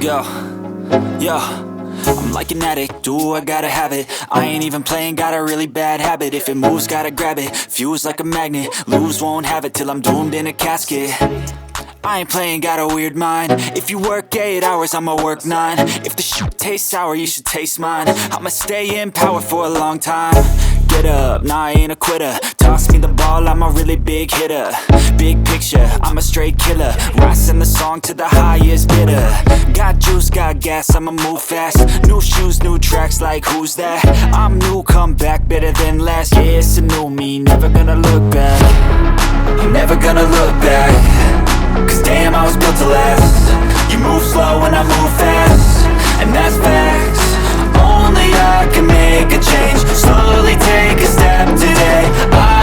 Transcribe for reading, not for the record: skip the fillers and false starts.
Let's go. Yo, I'm like an addict, do I gotta have it. I ain't even playing, got a really bad habit. If it moves, gotta grab it, fuse like a magnet. Lose, won't have it till I'm doomed in a casket. I ain't playing, got a weird mind. If you work 8 hours, I'ma work 9. If the shit tastes sour, you should taste mine. I'ma stay in power for a long time. Get up, nah, I ain't a quitter. Toss me the ball, I'm a really big hitter. Big picture, I'm a straight killer. Rising the song to the highest bidder. Got juice, got gas, I'ma move fast. New shoes, new tracks, like who's that? I'm new, come back, better than last. Yeah, it's a new me, never gonna look back. I'm never gonna look back. Cause damn, I was built to last. You move slow and I move fast, and that's facts. Only I can make a change. Slowly take a step to